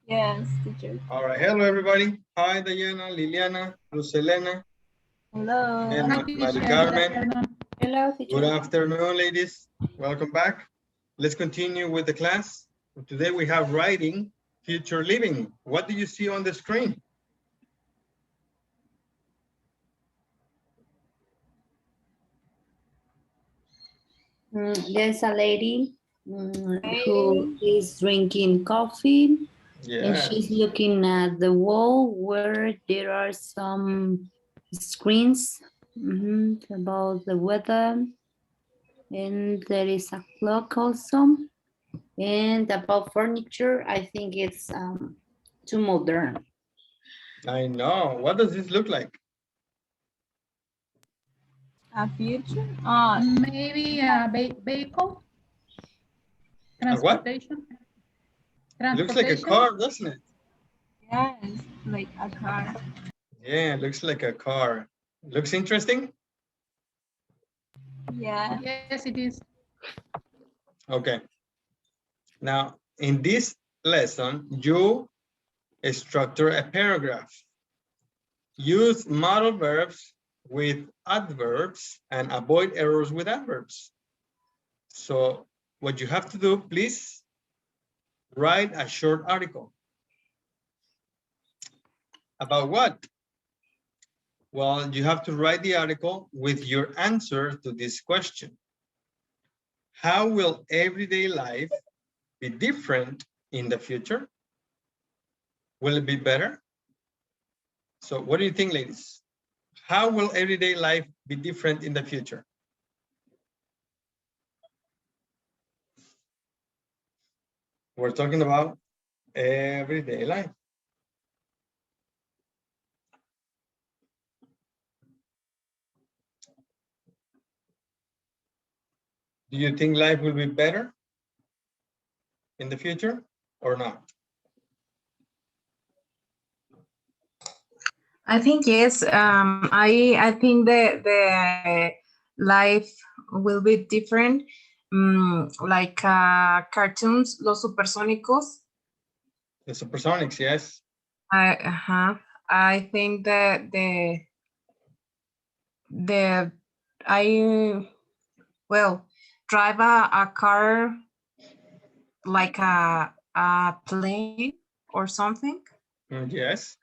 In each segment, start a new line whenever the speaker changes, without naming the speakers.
Yes, teacher.
All right. Hello, everybody. Hi, Diana, Liliana, Lucelena,
Hello.
and
Hi,
Mari
teacher. Good
Carmen.
afternoon.
Hello,
Good
teacher.
afternoon, ladies. Welcome back. Let's continue with the class. Today we have writing, future living. What do you see on the screen?
There's a lady who is drinking coffee and
Yeah.
she's looking at the wall where there are some screens about the weather, and there is a clock also. And about furniture, I think it's too modern.
I know. What does this look like?
A future?
Maybe a vehicle?
A what?
Transportation?
Looks like a car, doesn't it?
Yes, like a car.
Yeah, looks like a car. Looks interesting?
Yeah.
Yes, it is.
Okay. Now, in this lesson, you structure a paragraph. Use modal verbs with adverbs and avoid errors with adverbs. So what you have to do, please write a short article. About what? Well, you have to write the article with your answer to this question. How will everyday life be different in the future? Will it be better? So what do you think, ladies? How will everyday life be different in the future? We're talking about everyday life. Do you think life will be better in the future or not?
I think yes. I think the life will be different. Like cartoons, Los Supersónicos.
The supersonics, yes.
I think that I well drive a car like a plane or something.
Yes.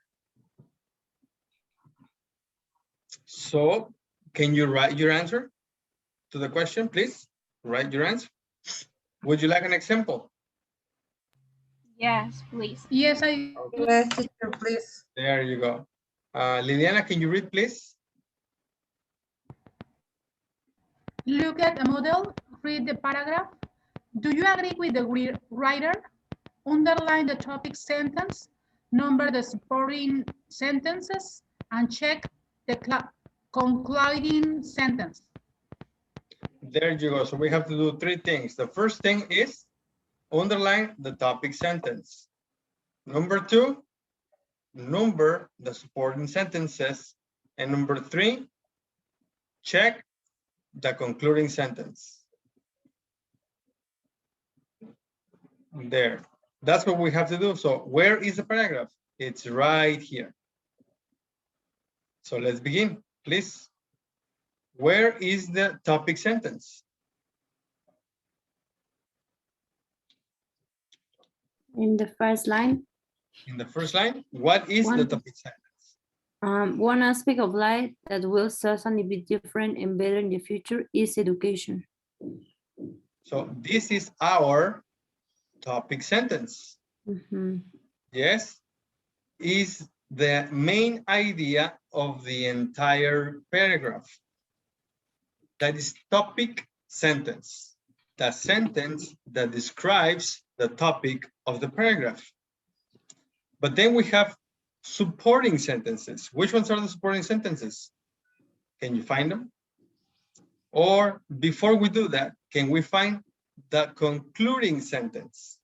So can you write your answer to the question, please? Write your answer. Would you like an example?
Yes, please.
Yes,
Yes, teacher, please.
There you go. Liliana, can you read, please?
look at a model, read the paragraph. Do you agree with the writer? Underline the topic sentence, number the supporting sentences, and check the concluding sentence.
There you go. So we have to do three things. The first thing is underline the topic sentence. Number two, number the supporting sentences. And number three, check the concluding sentence. There. That's what we have to do. So where is the paragraph? It's right here. So let's begin, please. Where is the topic sentence?
In the first line.
In the first line, what is the topic sentence?
One aspect of life that will certainly be different and better in the future is education.
So this is our topic sentence. Yes, is the main idea of the entire paragraph. That is topic sentence, the sentence that describes the topic of the paragraph. But then we have supporting sentences. Which ones are the supporting sentences? Can you find them? Or before we do that, can we find the concluding sentence?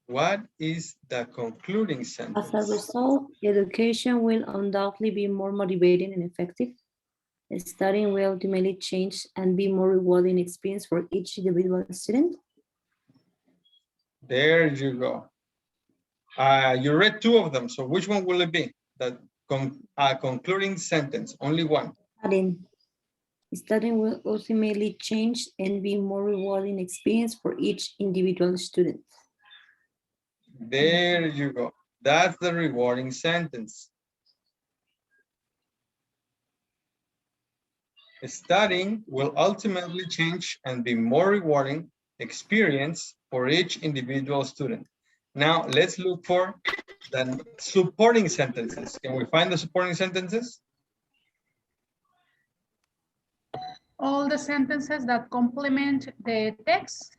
What is the concluding sentence?
As a result, education will undoubtedly be more motivating and effective. Studying will ultimately change and be more rewarding experience for each individual student.
There you go. You read two of them, so which one will it be? That concluding sentence, only one.
Studying will ultimately change and be more rewarding experience for each individual student.
There you go. That's the rewarding sentence. Studying will ultimately change and be more rewarding experience for each individual student. Now let's look for the supporting sentences. Can we find the supporting sentences?
All the sentences that complement the text.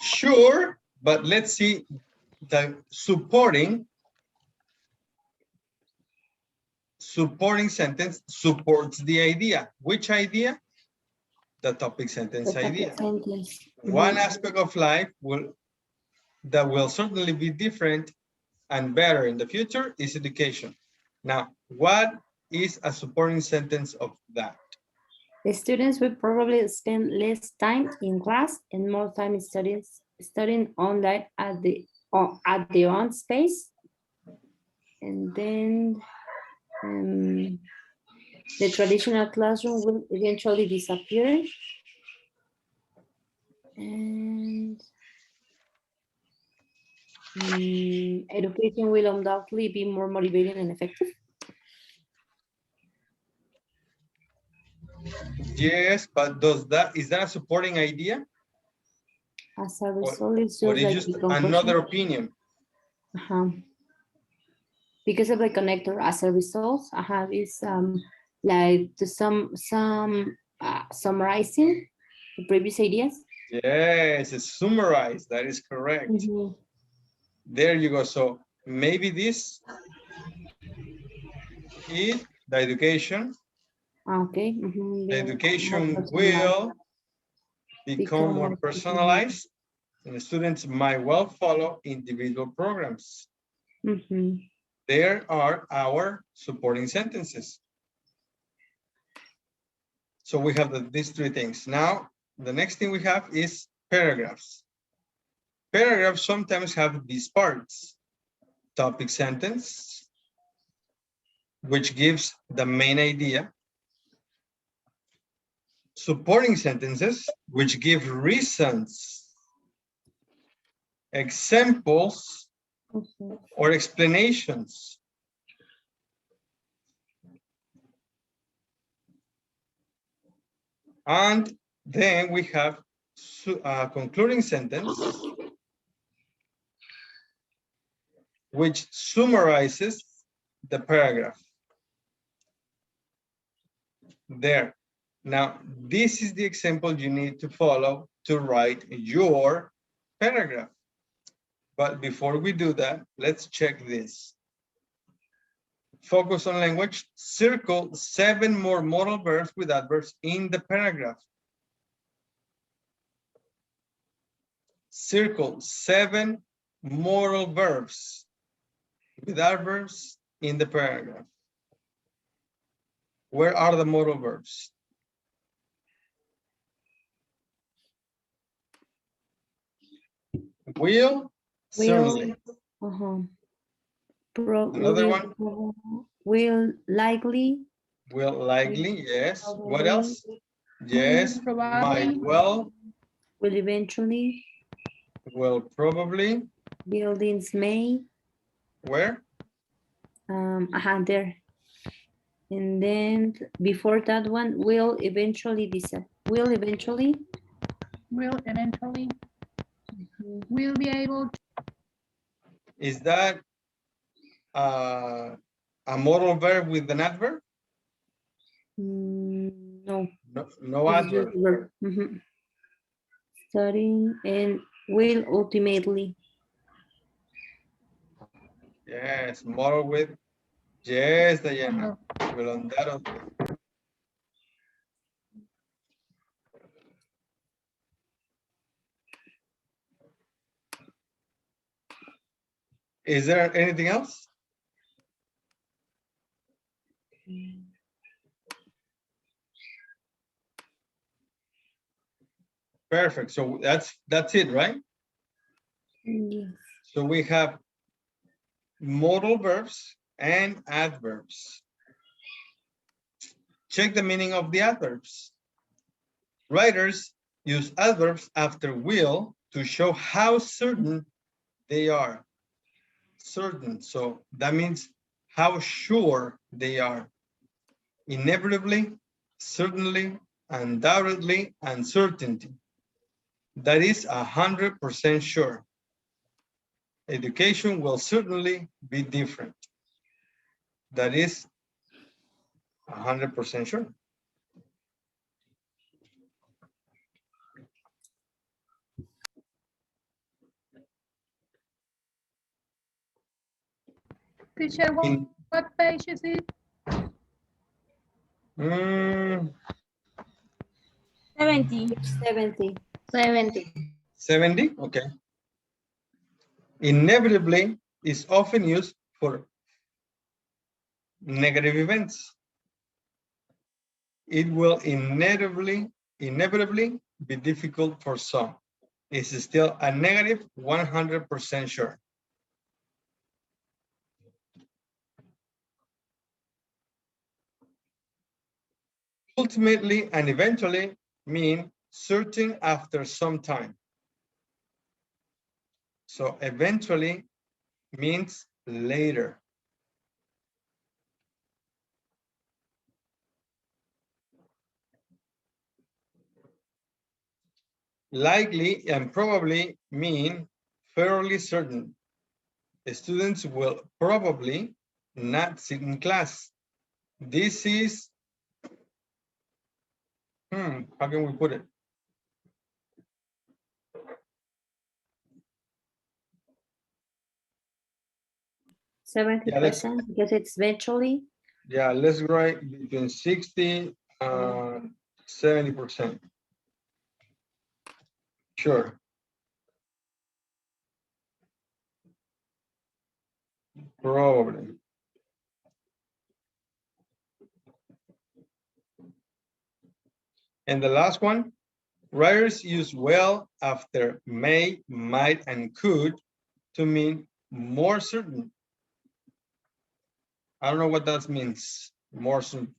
Sure, but let's see the supporting sentence supports the idea. Which idea? The topic sentence idea. One aspect of life that will certainly be different and better in the future is education. Now, what is a supporting sentence of that?
The students will probably spend less time in class and more time studying online at their own space. And then the traditional classroom will eventually disappear. And education will undoubtedly be more motivating and effective.
Yes, but is that a supporting idea?
As a result, it's
or
just,
is just another opinion?
Because of the connector, as a result, I have is like to summarizing the previous ideas.
Yes, it's summarized. That is correct. There you go. So maybe this is the education.
Okay.
The education will become more personalized, and the students might well follow individual programs. There are our supporting sentences. So we have these three things. Now, the next thing we have is paragraphs. Paragraphs sometimes have these parts. Topic sentence, which gives the main idea. Supporting sentences, which give reasons, examples, or explanations. And then we have a concluding sentence, which summarizes the paragraph. There. Now, this is the example you need to follow to write your paragraph. But before we do that, let's check this. Focus on language. Circle 7 more modal verbs with adverbs in the paragraph. Circle 7 modal verbs with adverbs in the paragraph. Where are the modal verbs? Will, certainly. Another one?
Will likely.
Will likely, yes. What else? Yes,
Probably.
might well.
Will eventually.
Will probably.
Buildings may.
Where?
There. And then before that one, will eventually. Will eventually.
Will eventually. Will be able to.
Is that a modal verb with an adverb?
No.
No adverb.
Studying and will ultimately.
Yes, modal with. Yes, Diana. Will undoubtedly. Is there anything else? Perfect. So that's it, right?
Yes.
So we have modal verbs and adverbs. Check the meaning of the adverbs. Writers use adverbs after will to show how certain they are. Certain, so that means how sure they are. Inevitably, certainly, undoubtedly, uncertainty. That is 100% sure. Education will certainly be different. That is 100% sure.
Teacher, what page is it?
70.
70.
70, okay. Inevitably is often used for negative events. It will inevitably be difficult for some. It's still a negative 100% sure. Ultimately and eventually mean certain after some time. So eventually means later. Likely and probably mean fairly certain. The students will probably not sit in class. This is, how can we put it?
Seventy
Yeah,
percent because it's eventually.
yeah, let's write between 60 and 70%. Sure. Probably. And the last one, writers use well after may, might, and could to mean more certain. I don't know what that means. More certain.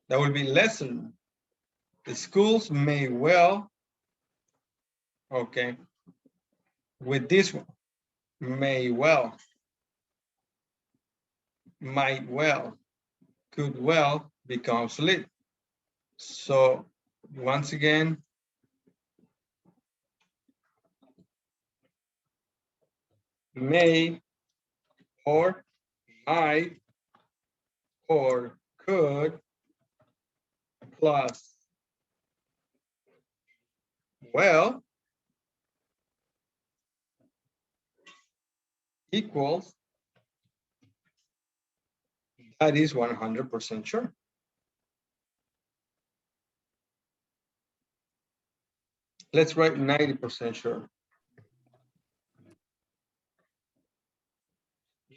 That would be less certain. The schools may well, okay, with this one, may well, might well, could well become obsolete. So once again, may or might or could plus well equals, that is 100% sure. Let's write 90% sure.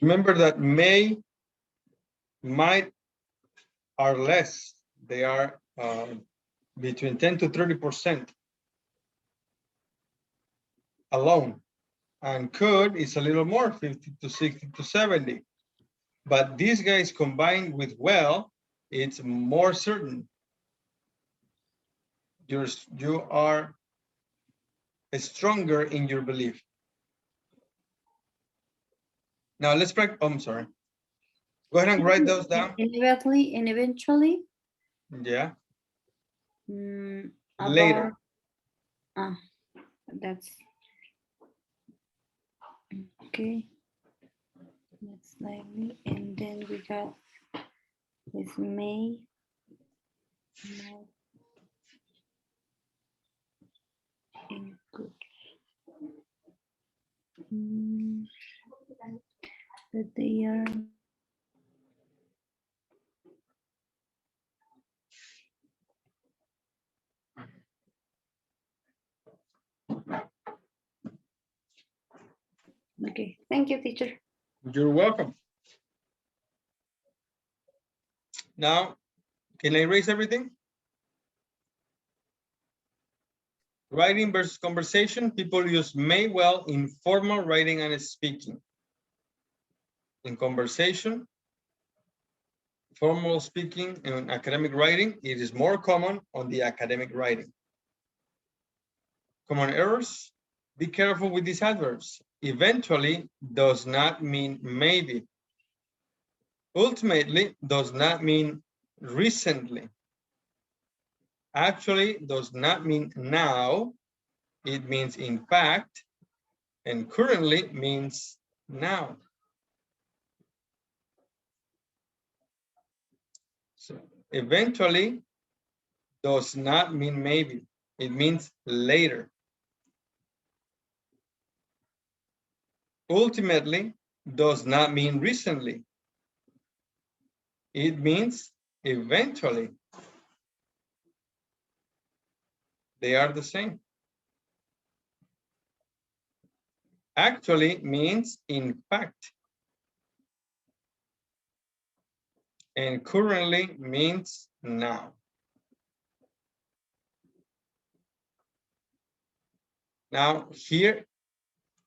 Remember that may, might are less. They are between 10 to 30% alone. And could is a little more, 50 to 60 to 70. But these guys combined with well, it's more certain. You are stronger in your belief. Now let's practice. I'm sorry. Go ahead and write those down.
Inevitably and eventually.
Yeah.
Later. That's okay. That's likely, and then we got this may. And good. That they are. Okay, thank you, teacher.
You're welcome. Now, can I erase everything? Writing versus conversation. People use may well in formal writing and speaking. In conversation, formal speaking, and academic writing, it is more common on the academic writing. Common errors. Be careful with these adverbs. Eventually does not mean maybe. Ultimately does not mean recently. Actually does not mean now. It means in fact. And currently means now. So eventually does not mean maybe. It means later. Ultimately does not mean recently. It means eventually. They are the same. Actually means in fact. And currently means now. Now here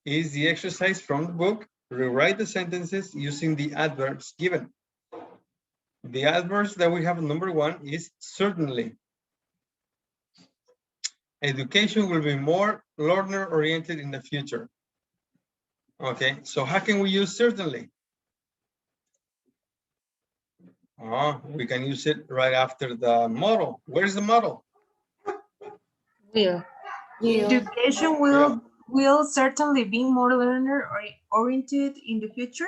is the exercise from the book. Rewrite the sentences using the adverbs given. The adverbs that we have, number one, is certainly. Education will be more learner-oriented in the future. Okay, so how can we use certainly? Oh, we can use it right after the model. Where's the model?
Will.
Will.
Education will certainly be more learner oriented in the future.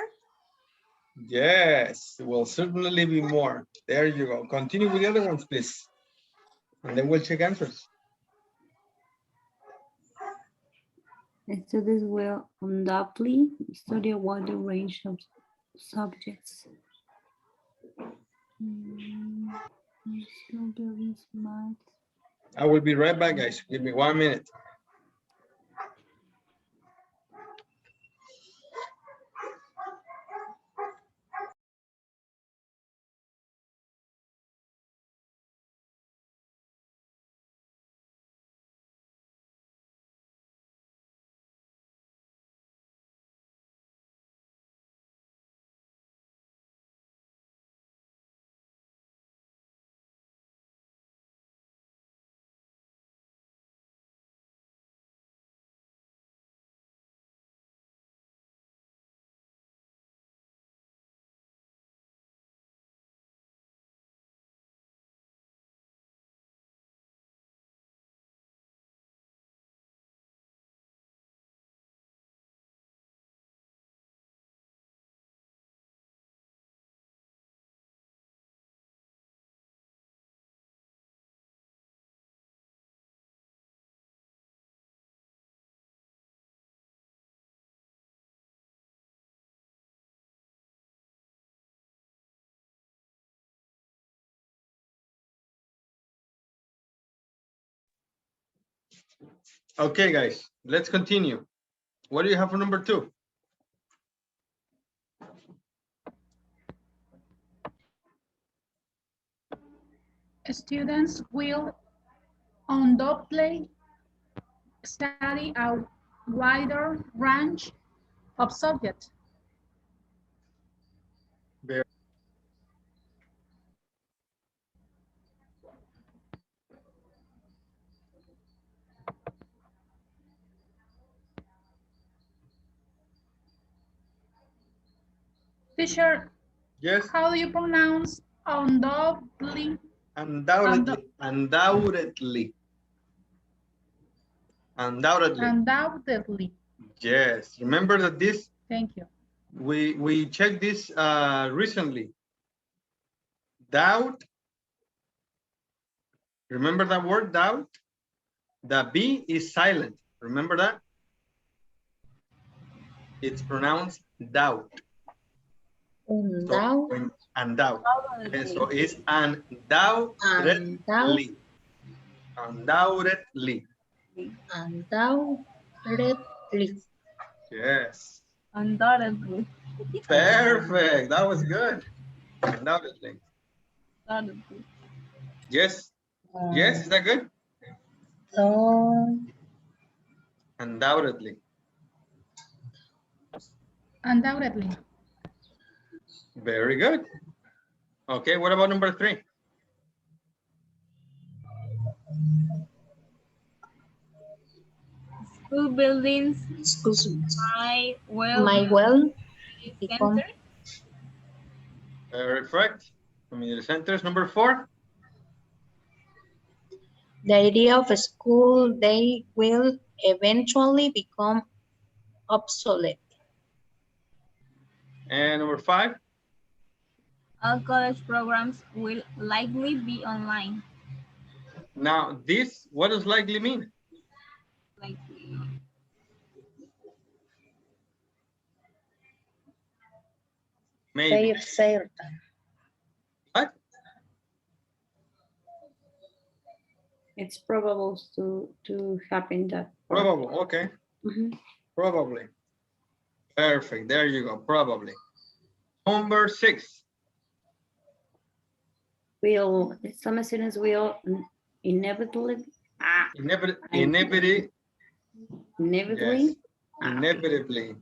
Yes, will certainly be more. There you go. Continue with the other ones, please. And then we'll check answers.
Students will undoubtedly study a wider range of subjects. Building smart.
I will be right back, guys. Give me 1 minute. Okay, guys, let's continue. What do you have for number 2?
Students will undoubtedly study a wider range of subjects. Teacher,
Yes.
how do you pronounce undoubtedly?
Undoubtedly. Undoubtedly. Undoubtedly.
Undoubtedly.
Yes. Remember that this.
Thank you.
We checked this recently. Doubt. Remember that word, doubt? The B is silent. Remember that? It's pronounced doubt. So, undoubt. Okay, so it's undoubtedly. Undoubtedly.
Undoubtedly.
Yes.
Undoubtedly.
Perfect. That was good. Undoubtedly.
Undoubtedly.
Yes. Yes, is that good?
Oh,
Undoubtedly.
Undoubtedly.
Very good. Okay, what about number 3?
School buildings
schools.
might well
My
be
well
community
become
center.
Very correct. Community centers. Number 4.
the idea of a school day will eventually become obsolete.
And number 5.
All college programs will likely be online.
Now, this, what does likely mean?
Likely.
Maybe.
Certain.
What?
It's probable to happen that.
Probable. Okay.
Mhm.
Probably. Perfect. There you go. Probably. Number 6.
Will some students will inevitably
Inevitably.
inevitably
Yes. Inevitably.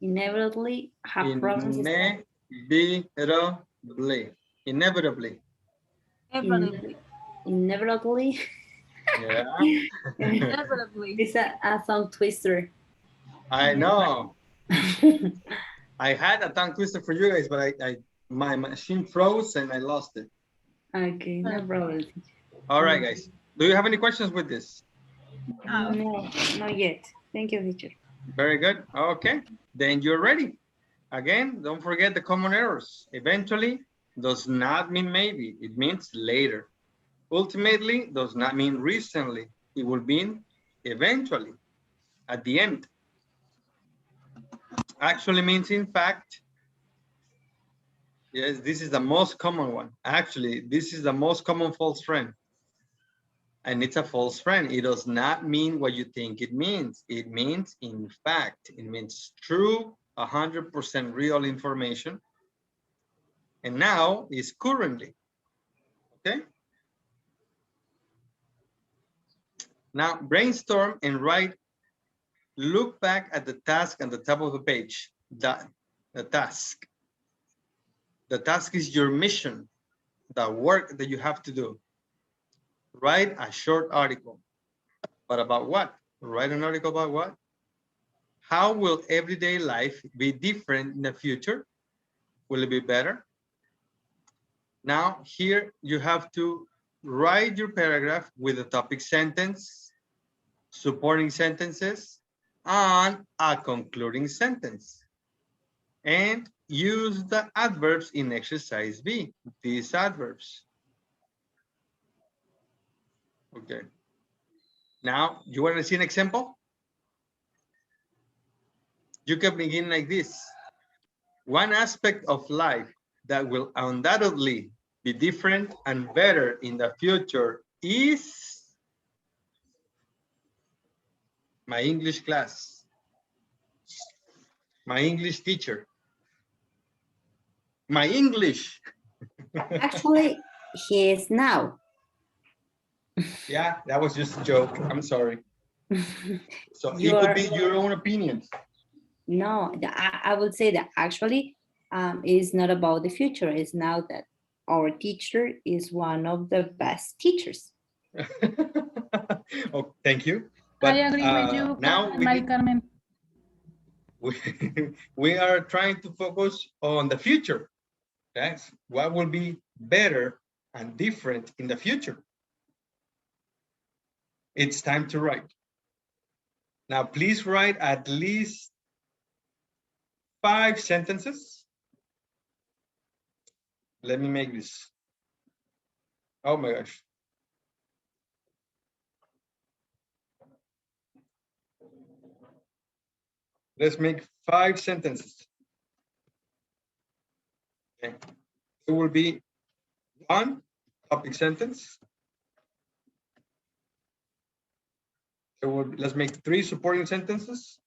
inevitably have problems
Inevitably. Inevitably.
Inevitably.
inevitably.
Yeah.
Inevitably.
It's a tongue twister.
I know. I had a tongue twister for you guys, but my machine froze and I lost it.
Okay, no problem.
All right, guys. Do you have any questions with this?
No, not yet. Thank you, teacher.
Very good. Okay. Then you're ready. Again, don't forget the common errors. Eventually does not mean maybe. It means later. Ultimately does not mean recently. It will mean eventually, at the end. Actually means in fact. Yes, this is the most common one. Actually, this is the most common false friend. And it's a false friend. It does not mean what you think it means. It means in fact. It means true, 100% real information. And now is currently. Okay? Now brainstorm and write. Look back at the task at the top of the page. The task. The task is your mission, the work that you have to do. Write a short article. But about what? Write an article about what? How will everyday life be different in the future? Will it be better? Now, here you have to write your paragraph with a topic sentence, supporting sentences, and a concluding sentence. And use the adverbs in exercise B, these adverbs. Okay. Now, you want to see an example? You can begin like this. One aspect of life that will undoubtedly be different and better in the future is my English class, my English teacher, my English.
Actually, he is now.
Yeah, that was just a joke. I'm sorry. So
You
it could
are-
be your own opinions.
No, I would say that actually is not about the future. It's now that our teacher is one of the best teachers.
Oh, thank you.
I agree with you,
now
Mari Carmen.
we are trying to focus on the future. That's what will be better and different in the future. It's time to write. Now, please write at least 5 sentences. Let me make this. Oh my gosh. Let's make 5 sentences. Okay. It will be 1 topic sentence. Let's make 3 supporting sentences.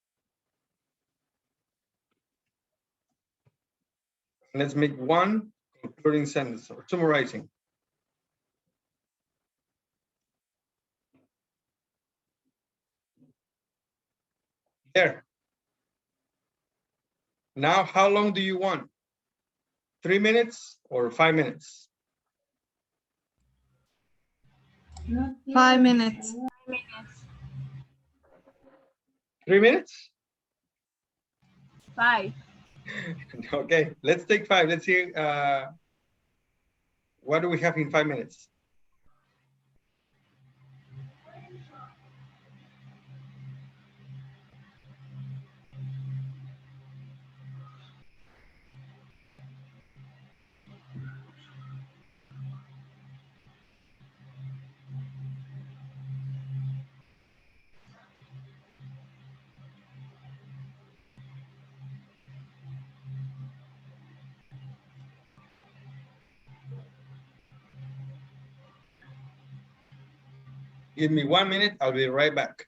Let's make 1 concluding sentence or summarizing. There. Now, how long do you want? 3 minutes or 5 minutes?
5 minutes.
3 minutes?
5.
Okay, let's take 5. Let's see. What do we have in 5 minutes? Give me 1 minute. I'll be right back.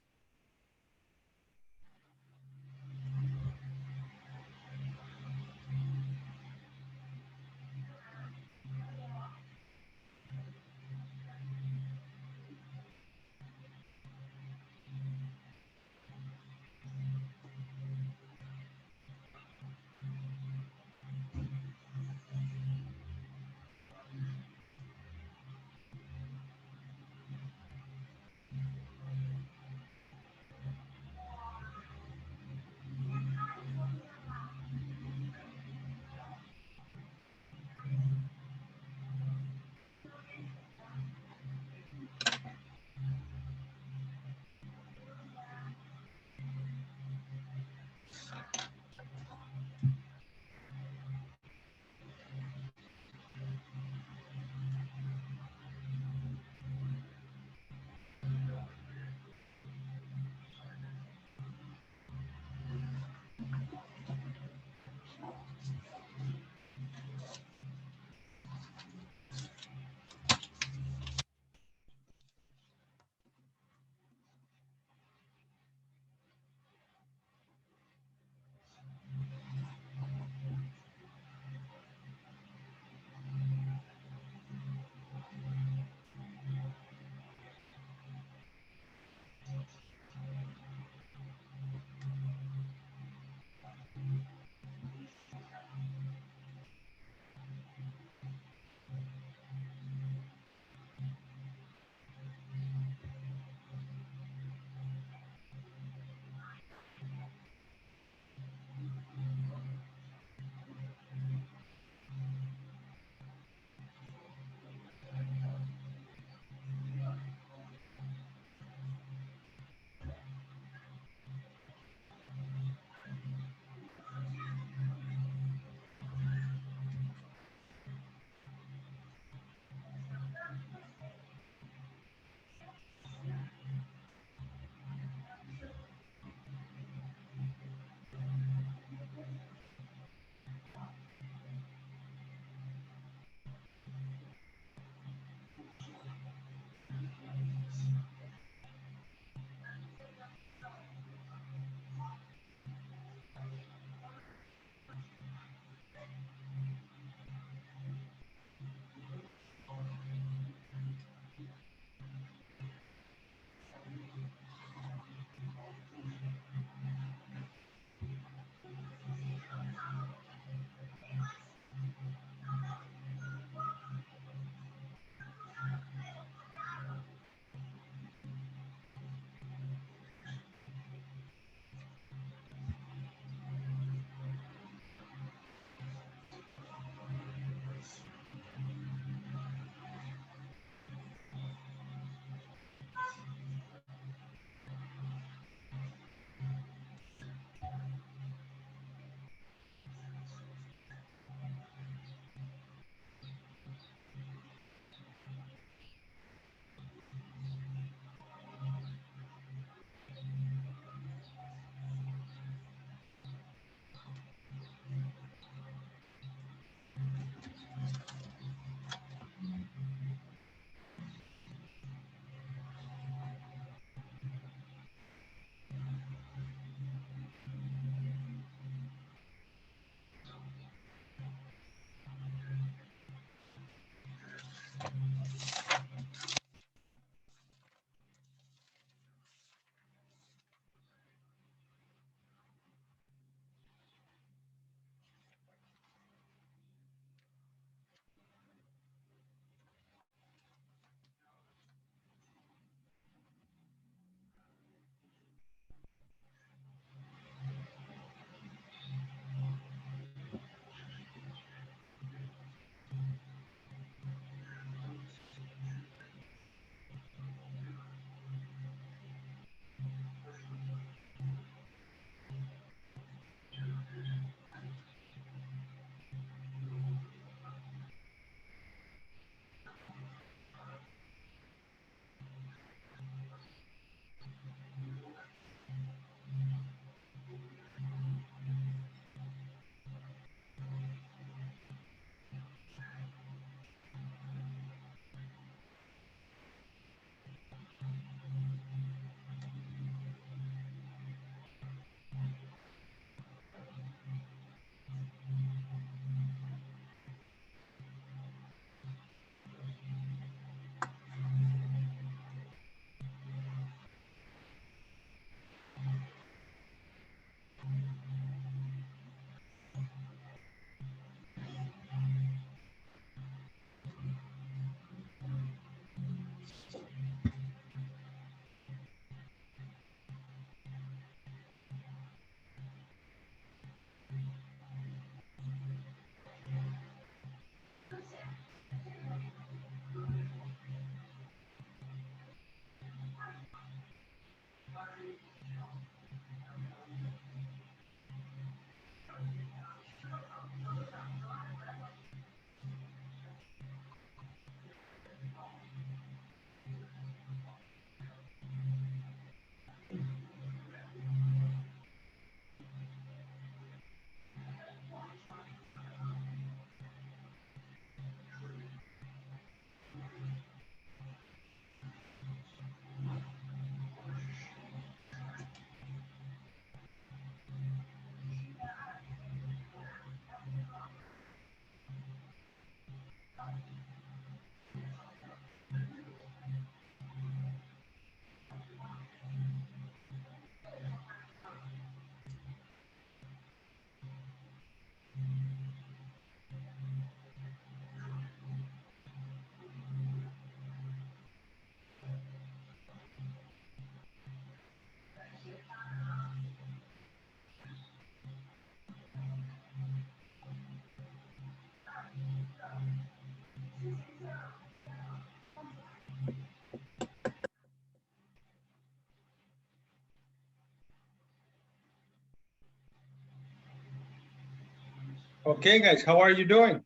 Okay, guys, how are you doing?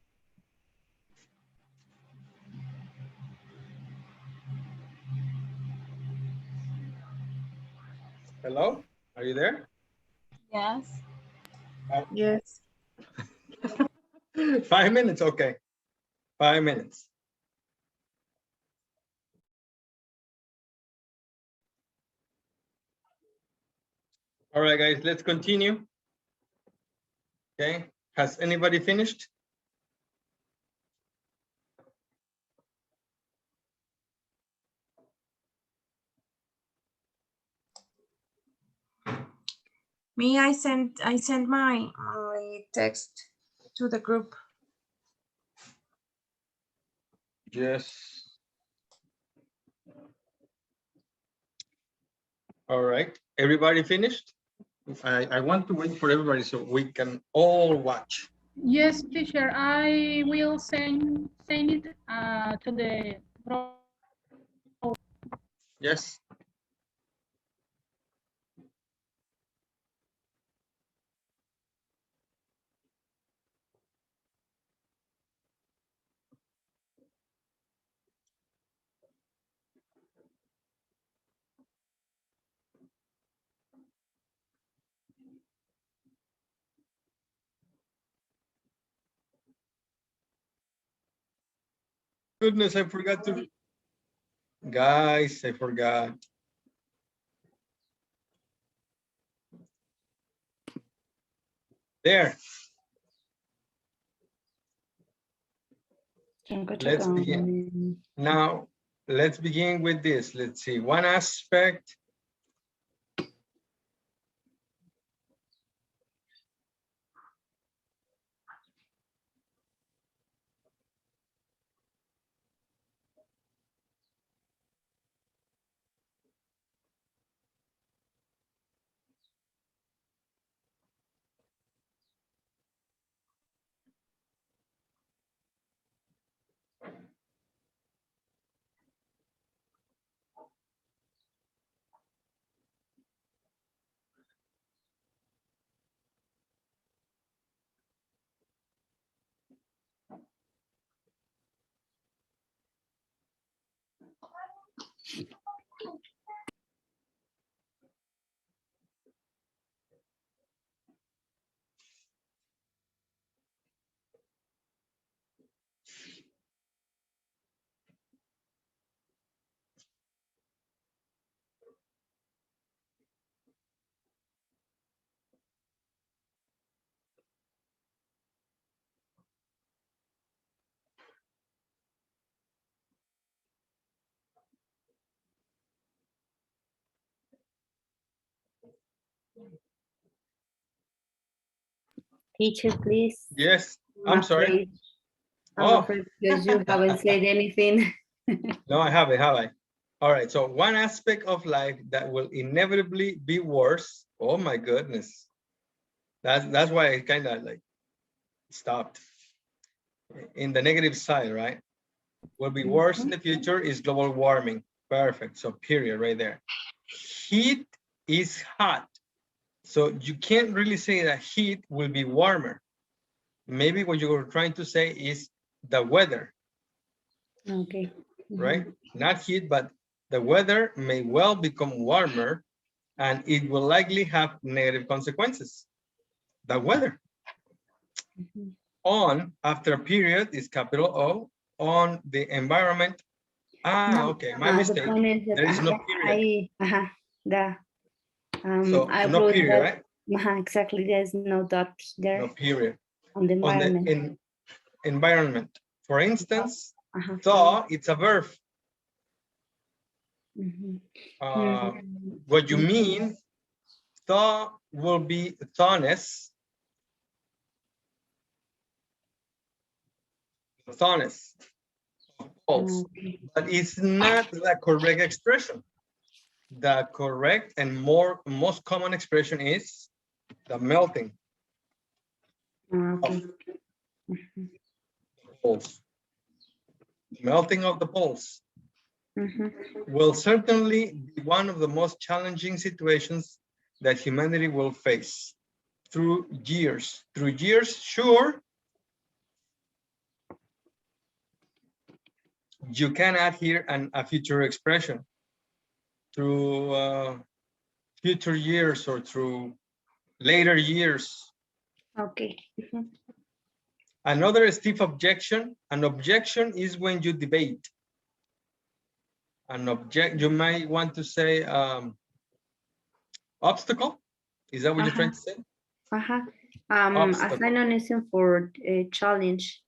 Hello, are you there?
Yes.
Yes.
5 minutes, okay. 5 minutes. All right, guys, let's continue. Okay, has anybody finished?
Me, I sent my text to the group.
Yes. All right, everybody finished? I want to wait for everybody so we can all watch.
Yes, teacher, I will send it to the group.
Yes. Goodness, I forgot to. Guys, I forgot. There. Let's begin. Now, let's begin with this. Let's see. One aspect.
Teacher, please.
Yes, I'm sorry.
afraid- I'm
Oh.
afraid because you haven't said anything.
No, I haven't, have I? All right, so one aspect of life that will inevitably be worse. Oh my goodness. That's why I kind of like stopped. In the negative side, right? Will be worse in the future is global warming. Perfect, so period right there. Heat is hot. So you can't really say that heat will be warmer. Maybe what you were trying to say is the weather.
Okay.
Right? Not heat, but the weather may well become warmer and it will likely have negative consequences. The weather. On, after a period, is capital O. On the environment.
No,
Okay, my mistake.
the point is that
There is no period. So
I
no
wrote
period,
that,
right?
exactly, there's no dot there.
No period.
On the environment.
On the environment. For instance, thaw, it's a verb. What you mean, thaw will be thawness. Thawness. False. But it's not the correct expression. The correct and most common expression is the melting.
Okay.
Poles. Melting of the poles will certainly be one of the most challenging situations that humanity will face through years. Through years, sure. You can add here a future expression. Through future years or through later years.
Okay.
Another stiff objection. An objection is when you debate. An object, you might want to say obstacle. Is that what you're trying to say?
A synonym for challenge.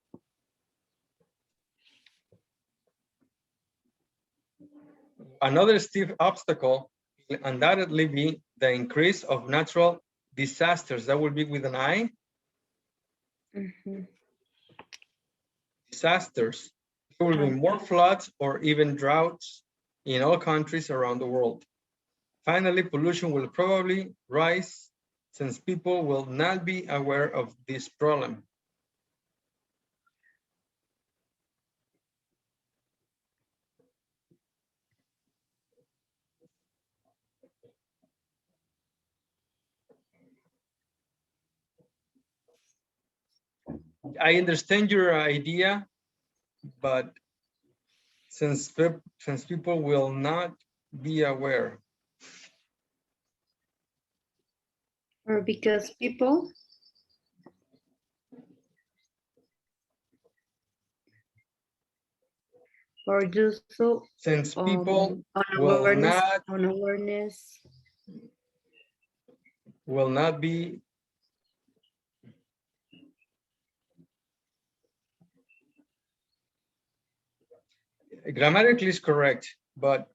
Another stiff obstacle will undoubtedly be the increase of natural disasters. That will be with an I. Disasters. There will be more floods or even droughts in all countries around the world. Finally, pollution will probably rise since people will not be aware of this problem. I understand your idea, but since people will not be aware.
Or because people. Or do so.
Since people
unawareness
will not be grammatically is correct, but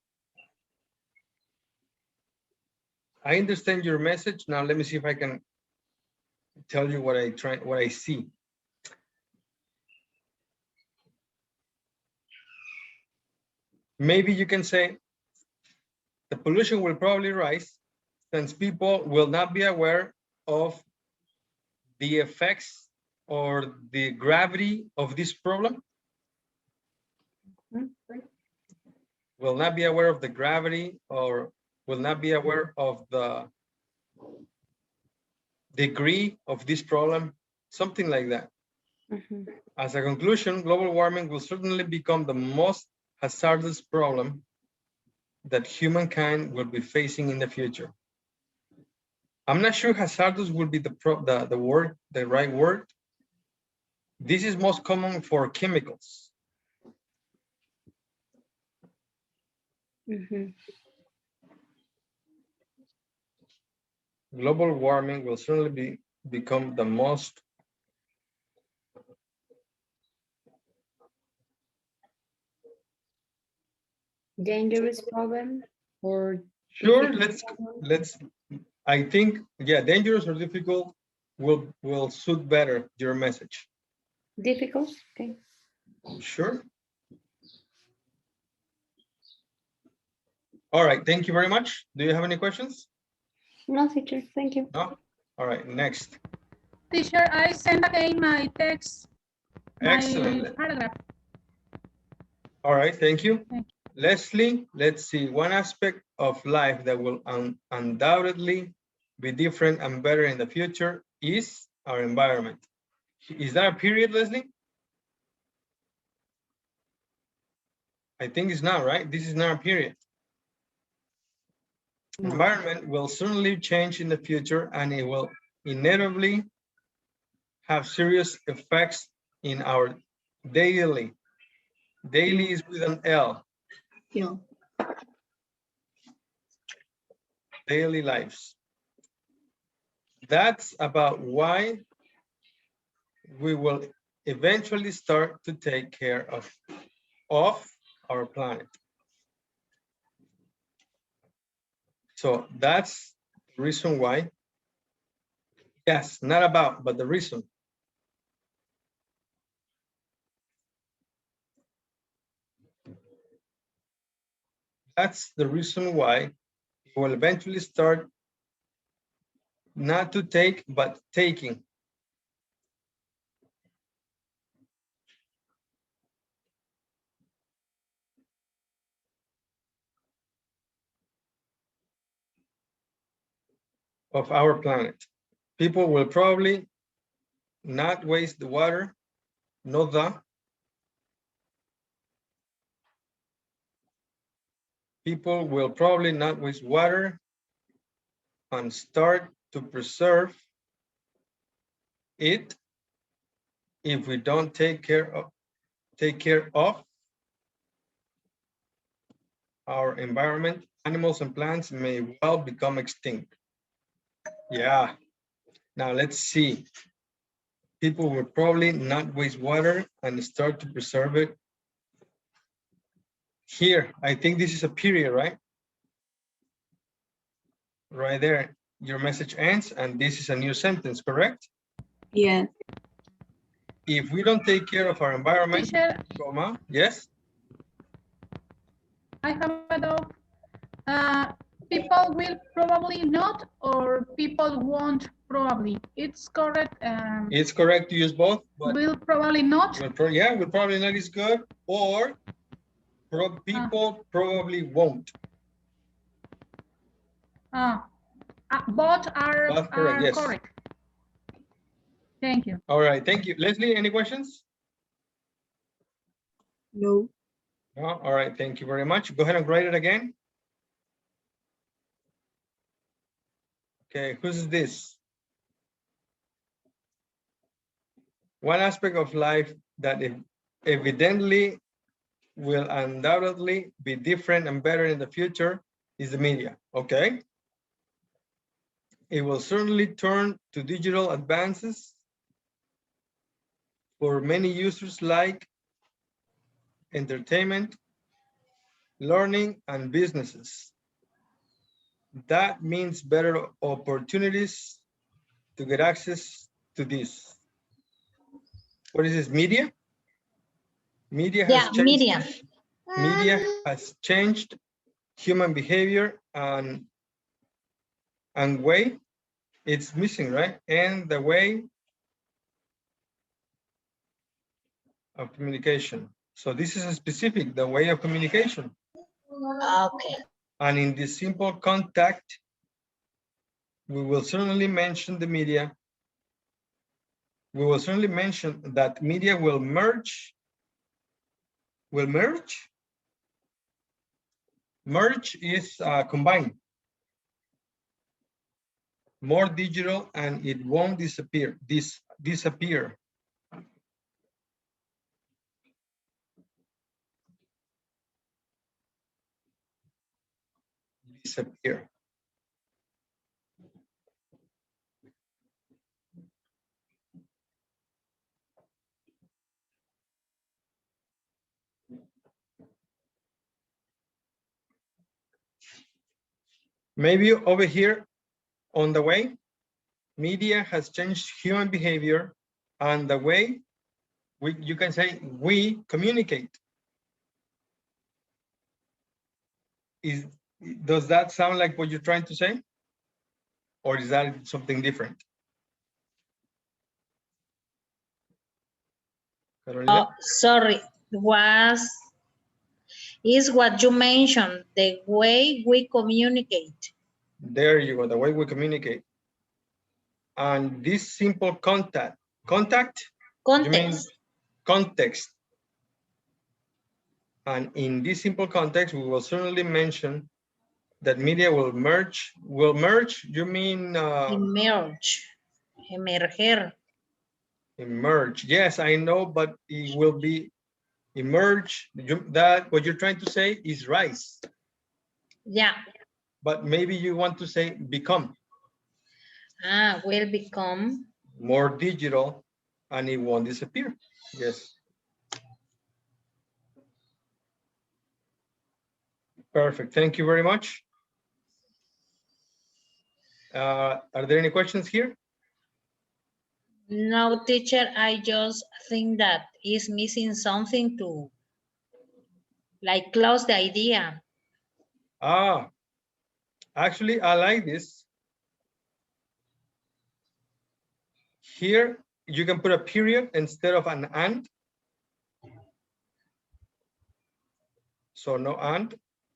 I understand your message. Now let me see if I can tell you what I see. Maybe you can say the pollution will probably rise since people will not be aware of the effects or the gravity of this problem. Will not be aware of the gravity or will not be aware of the degree of this problem, something like that. As a conclusion, global warming will certainly become the most hazardous problem that humankind will be facing in the future. I'm not sure hazardous will be the right word. This is most common for chemicals. Global warming will certainly become the most
dangerous problem, or
sure. Let's I think, yeah, dangerous or difficult will suit better your message?
Difficult. Okay.
Sure. All right, thank you very much. Do you have any questions?
No, teacher. Thank you.
No? All right, next.
Teacher, I send again my text, my
Excellent.
paragraph.
All right, thank you.
Thank
Leslie, let's see. One aspect of life that will undoubtedly be different and better in the future is our environment. Is that a period, Leslie? I think it's not, right? This is not a period.
No.
Environment will certainly change in the future, and it will inevitably have serious effects in our daily. Daily is with an L.
Yeah.
Daily lives. That's about why we will eventually start to take care of our planet. So that's the reason why. Yes, not about, but the reason. That's the reason why we will eventually start not to take, but taking. Of our planet. People will probably not waste the water, no the. People will probably not waste water and start to preserve it if we don't take care of our environment. Animals and plants may well become extinct. Yeah. Now let's see. People will probably not waste water and start to preserve it. Here, I think this is a period, right? Right there, your message ends and this is a new sentence, correct?
Yes.
If we don't take care of our environment,
Teacher,
comma, yes?
I have a doubt. People will probably not, or people won't probably. It's correct.
It's correct to use both, but
Will probably not.
yeah, will probably not is good, or people probably won't.
Both are,
Both correct, yes.
correct. Thank you.
All right, thank you. Leslie, any questions?
No.
No? All right, thank you very much. Go ahead and write it again. Okay, who's this? One aspect of life that evidently will undoubtedly be different and better in the future is the media, okay? It will certainly turn to digital advances for many users like entertainment, learning, and businesses. That means better opportunities to get access to this. What is this, media? Media has changed.
Media.
Media has changed human behavior and way it's missing, right? And the way of communication. So this is a specific, the way of communication.
Okay.
And in this simple contact, we will certainly mention the media. We will certainly mention that media will merge. Will merge? Merge is combine. More digital and it won't disappear. Disappear. Disappear. Maybe over here on the way, Media has changed human behavior and the way you can say we communicate. Does that sound like what you're trying to say? Or is that something different? Carolina?
Oh, sorry, is what you mentioned, the way we communicate.
There you go, the way we communicate. And this simple contact, you mean
Context.
context. And in this simple context, we will certainly mention that media will merge. Will merge, you mean?
Emerge. Emerger.
Emerge. Yes, I know, but it will be emerge. That what you're trying to say is rise.
Yeah.
But maybe you want to say become.
Will become.
More digital and it won't disappear. Yes. Perfect. Thank you very much. Are there any questions here?
No, teacher, I just think that is missing something to like close the idea.
Actually, I like this. Here, you can put a period instead of an and. So no and,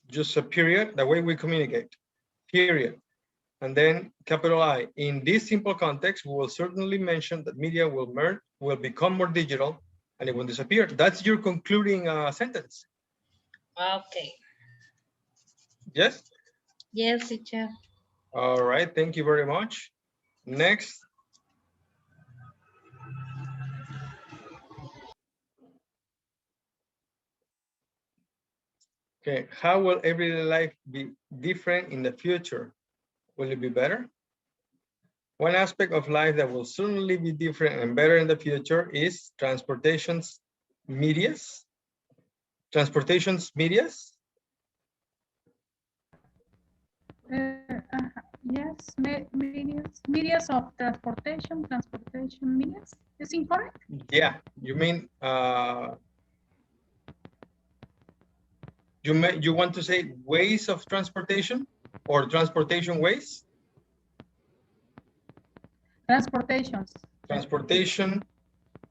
just a period, the way we communicate, period. And then capital I. In this simple context, we will certainly mention that media will merge, will become more digital, and it will disappear. That's your concluding sentence.
Okay.
Yes?
Yes, teacher.
All right, thank you very much. Next. Okay, how will everyday life be different in the future? Will it be better? One aspect of life that will certainly be different and better in the future is transportation's medias. Transportation's medias?
Yes, medias of transportation medias. Is incorrect?
Yeah, you mean you want to say ways of transportation or transportation ways?
Transportations.
Transportation,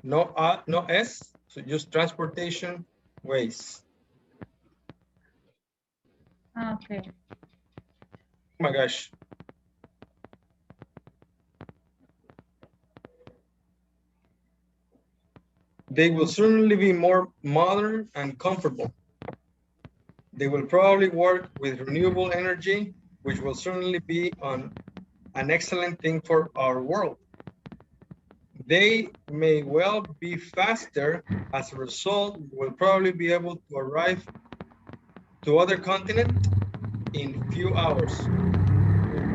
no S, so just transportation ways.
Okay.
Oh my gosh. They will certainly be more modern and comfortable. They will probably work with renewable energy, which will certainly be an excellent thing for our world. They may well be faster. As a result, we'll probably be able to arrive to other continents in few hours.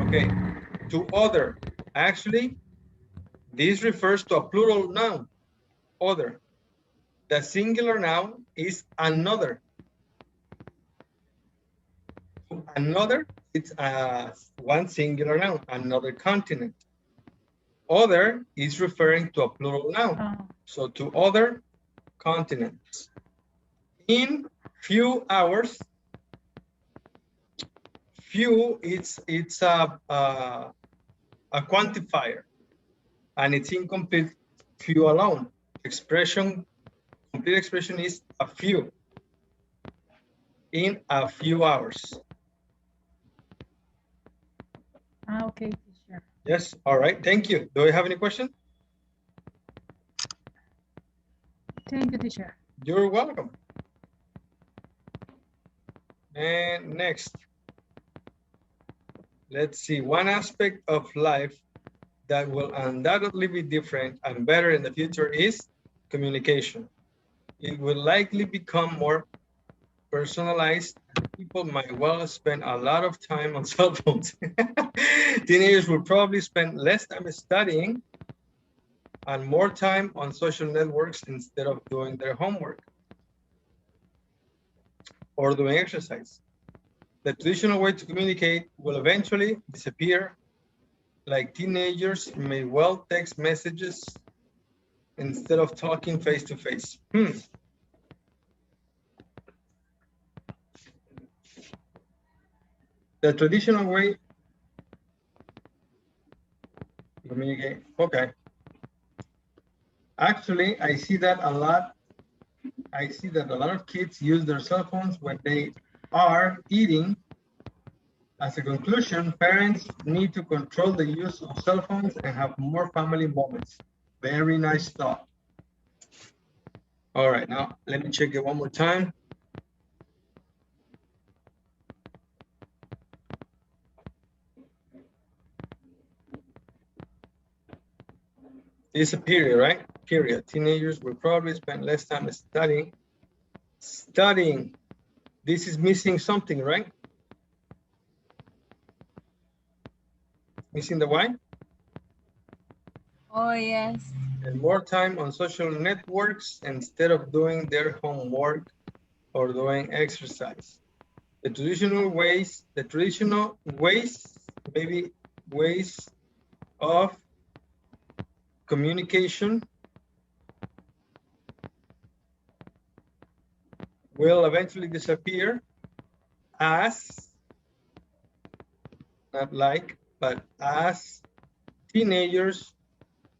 Okay, to other. Actually, this refers to a plural noun, other. The singular noun is another. Another, it's one singular noun, another continent. Other is referring to a plural noun. So to other continents. In few hours, few, it's a quantifier and it's incomplete few alone. Complete expression is a few. In a few hours.
Okay, teacher.
Yes, all right, thank you. Do I have any question?
Thank you, teacher.
You're welcome. And next, let's see, one aspect of life that will undoubtedly be different and better in the future is communication. It will likely become more personalized. People might well spend a lot of time on cell phones. Teenagers will probably spend less time studying and more time on social networks instead of doing their homework or doing exercise. The traditional way to communicate will eventually disappear like teenagers may well text messages instead of talking face to face. The traditional way to communicate. Okay. Actually, I see that a lot. I see that a lot of kids use their cell phones when they are eating. As a conclusion, parents need to control the use of cell phones and have more family moments. Very nice thought. All right, now let me check it one more time. It's a period, right? Period. Teenagers will probably spend less time studying. Studying. This is missing something, right? Missing the Y?
Oh, yes.
And more time on social networks instead of doing their homework or doing exercise. The traditional ways, maybe ways of communication will eventually disappear as, not like, but as teenagers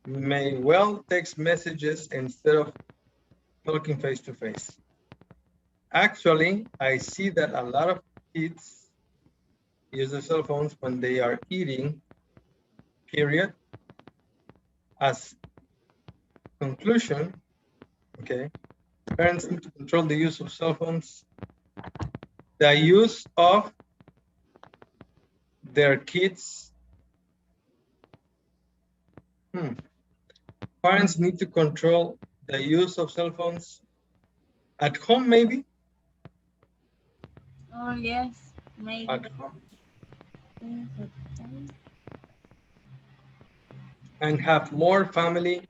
may well text messages instead of talking face to face. Actually, I see that a lot of kids use their cell phones when they are eating, period. As conclusion, okay, parents need to control the use of cell phones, the use of their kids. Parents need to control the use of cell phones at home, maybe?
Oh, yes. Maybe.
At home. And have more family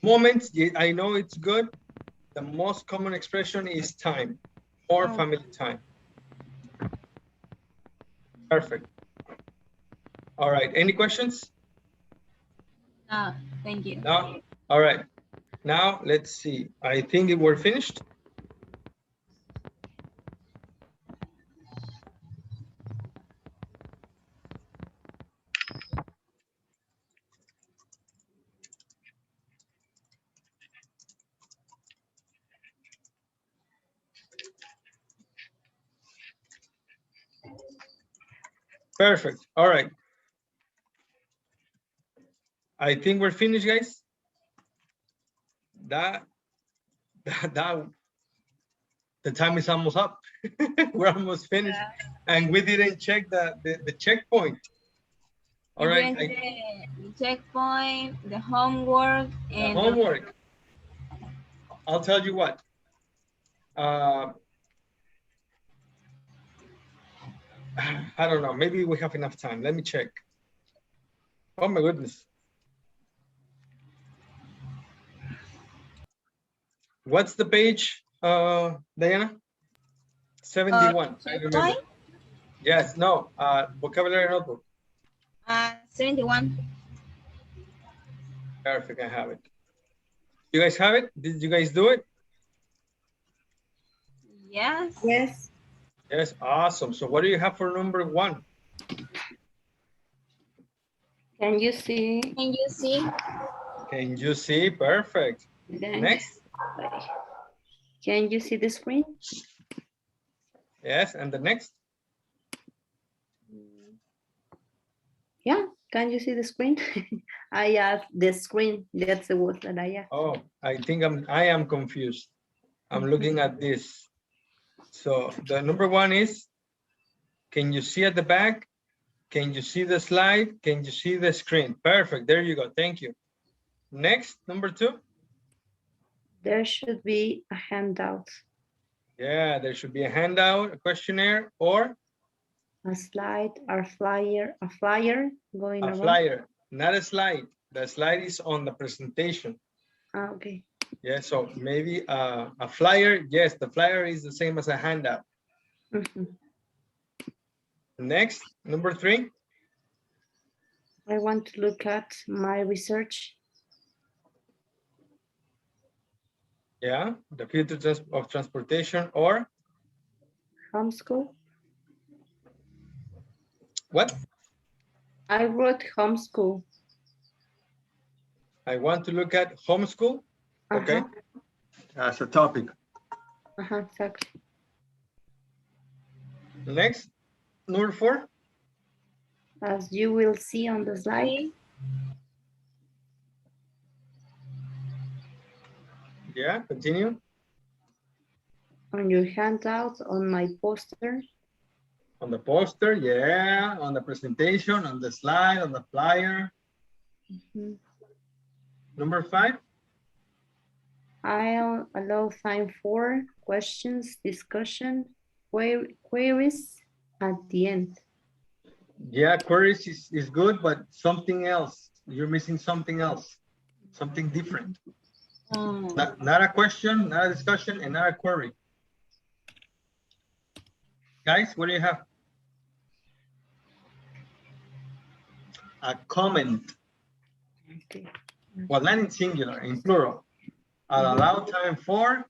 moments. I know it's good. The most common expression is time, more family time. Perfect. All right, any questions?
No, thank you.
No? All right, now let's see. I think we're finished. Perfect. All right. I think we're finished, guys. The time is almost up. We're almost finished. Yeah. And we didn't check the checkpoint. All right.
The checkpoint, the homework, and
the homework. I'll tell you what. I don't know. Maybe we have enough time. Let me check. Oh my goodness. What's the page, Diana? 71. I remember. Yes, no, vocabulary notebook.
71.
Perfect, I have it. You guys have it? Did you guys do it?
Yes.
Yes.
Yes, awesome. So what do you have for number 1?
Can you see?
Can you see?
Can you see? Perfect.
Then,
next.
Can you see the screen?
Yes, and the next?
Yeah, can you see the screen? I have the screen. That's the word that I have.
Oh, I think I am confused. I'm looking at this. So the number 1 is, can you see at the back? Can you see the slide? Can you see the screen? Perfect. There you go. Thank you. Next, number 2.
There should be a handout.
Yeah, there should be a handout, a questionnaire, or
a slide, a flyer going around.
A flyer, not a slide. The slide is on the presentation.
Okay.
Yeah, so maybe a flyer. Yes, the flyer is the same as a handout. Next, number 3.
I want to look at my research.
Yeah, the future of transportation or
Homeschool.
what?
I wrote homeschool.
I want to look at homeschool. Okay,
Uh-huh.
as a topic.
Exactly.
Next, number 4.
As you will see on the slide.
See?
Yeah, continue.
On your handout, on my poster.
On the poster, yeah, on the presentation, on the slide, on the flyer.
Mhm.
Number 5.
I'll allow time for questions, discussion, queries at the end.
Yeah, queries is good, but something else. You're missing something else, something different. Not a question, not a discussion, and not a query. Guys, what do you have? A comment.
Okay.
Well, not in singular, in plural. I'll allow time for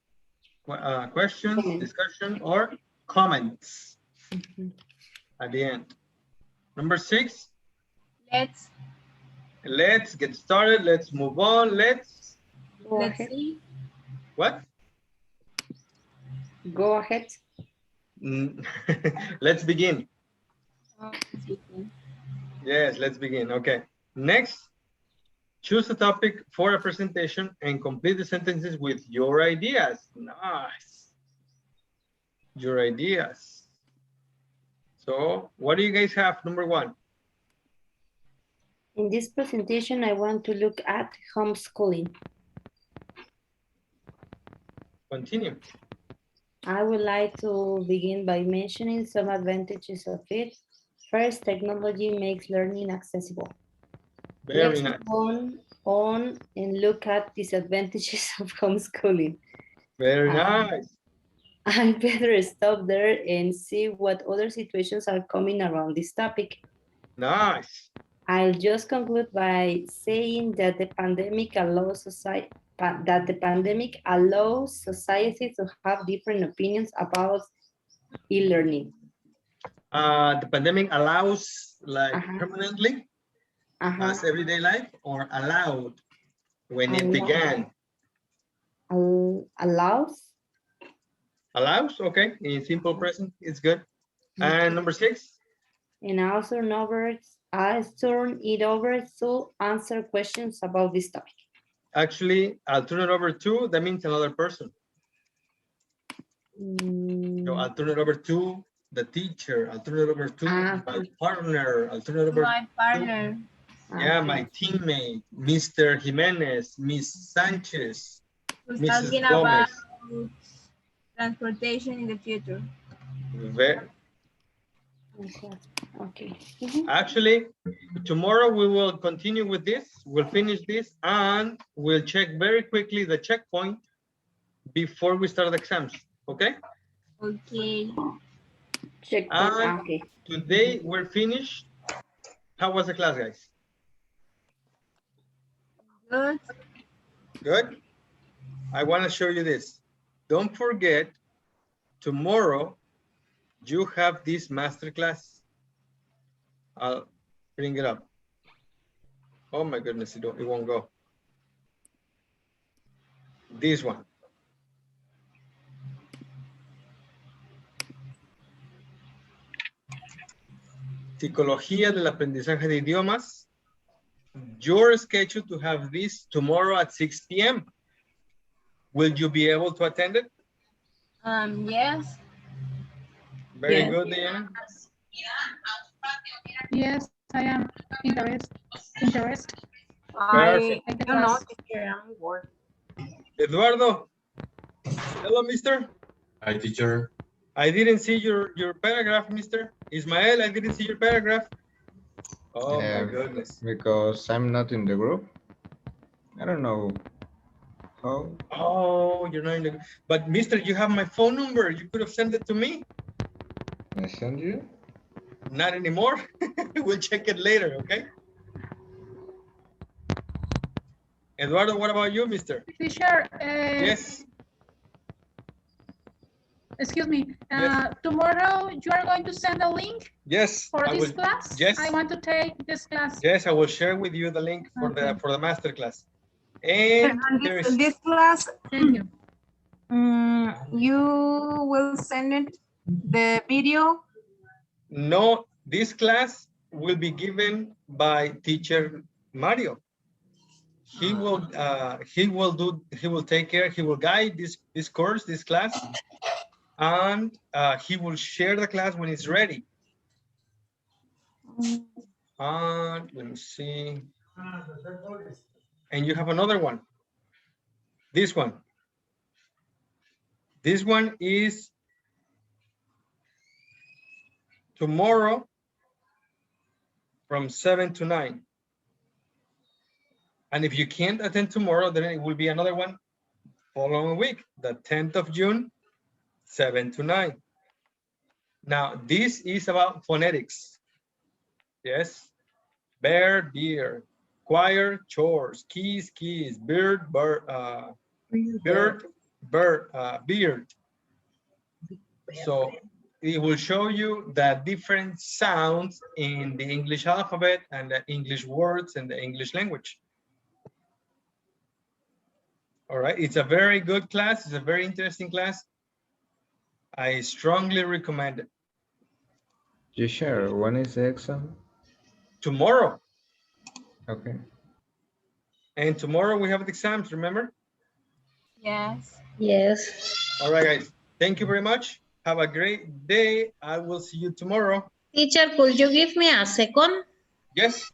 questions, discussion, or comments at the end. Number 6. Let's get started. Let's move on. Let's
See.
what?
Go ahead.
Let's begin.
Let's begin.
Yes, let's begin. Okay. Next, choose a topic for a presentation and complete the sentences with your ideas. Nice. Your ideas. So what do you guys have? Number 1.
In this presentation, I want to look at homeschooling.
Continue.
I would like to begin by mentioning some advantages of it. First, technology makes learning accessible.
Very
Let's
nice.
move on and look at disadvantages of homeschooling.
Very nice.
I better stop there and see what other situations are coming around this topic.
Nice.
I'll just conclude by saying that the pandemic allows society to have different opinions about e-learning.
The pandemic allows like permanently as everyday life, or allowed when it began?
Allows.
Allows, okay, in simple present, it's good. And number 6?
And also I turn it over to answer questions about this topic.
Actually, I'll turn it over to, that means another person. So I'll turn it over to the teacher. I'll turn it over to my partner. I'll turn it over
My partner.
Yeah, my teammate, Mr. Jimenez, Miss Sanchez,
Who's
Mrs.
talking
Gomez.
about transportation in the future.
Okay.
Actually, tomorrow we will continue with this. We'll finish this and we'll check very quickly the checkpoint before we start the exams. Okay?
Okay.
And today we're finished. How was the class, guys?
Good.
Good. I want to show you this. Don't forget, tomorrow you have this master class. I'll bring it up. Oh my goodness, it won't go. This one. Psicología del aprendizaje de idiomas. You're scheduled to have this tomorrow at 6 p.m. Will you be able to attend it?
Yes.
Very good, Diana.
Yes, I am interested.
I don't know, teacher, I'm bored.
Eduardo. Hello, mister.
Hi, teacher.
I didn't see your paragraph, mister. Ismael, I didn't see your paragraph. Oh my goodness.
Because I'm not in the group. I don't know how.
Oh, you're not in the... But mister, you have my phone number. You could have sent it to me.
I send you?
Not anymore. We'll check it later, okay? Eduardo, what about you, mister?
Teacher,
Yes.
excuse me.
Yes.
Tomorrow you are going to send a link
Yes.
for
I
this
will.
class?
Yes.
I want to take this class.
Yes, I will share with you the link for
Okay.
the master class. And there's
this class,
Thank you.
you will send it, the video.
no, this class will be given by teacher Mario. He will take care, he will guide this course, this class, and he will share the class when it's ready. And let me see. And you have another one. This one. This one is tomorrow from 7 to 9. And if you can't attend tomorrow, then it will be another one following week, the 10th of June, 7 to 9. Now, this is about phonetics. Yes. Bear, beer, choir, chores, keys, keys, beard, beard. So it will show you the different sounds in the English alphabet and the English words and the English language. All right, it's a very good class. It's a very interesting class. I strongly recommend it.
You share, when is the exam?
Tomorrow.
Okay.
And tomorrow we have the exams, remember?
Yes.
Yes.
All right, guys. Thank you very much. Have a great day. I will see you tomorrow.
Teacher, could you give me a second?
Yes.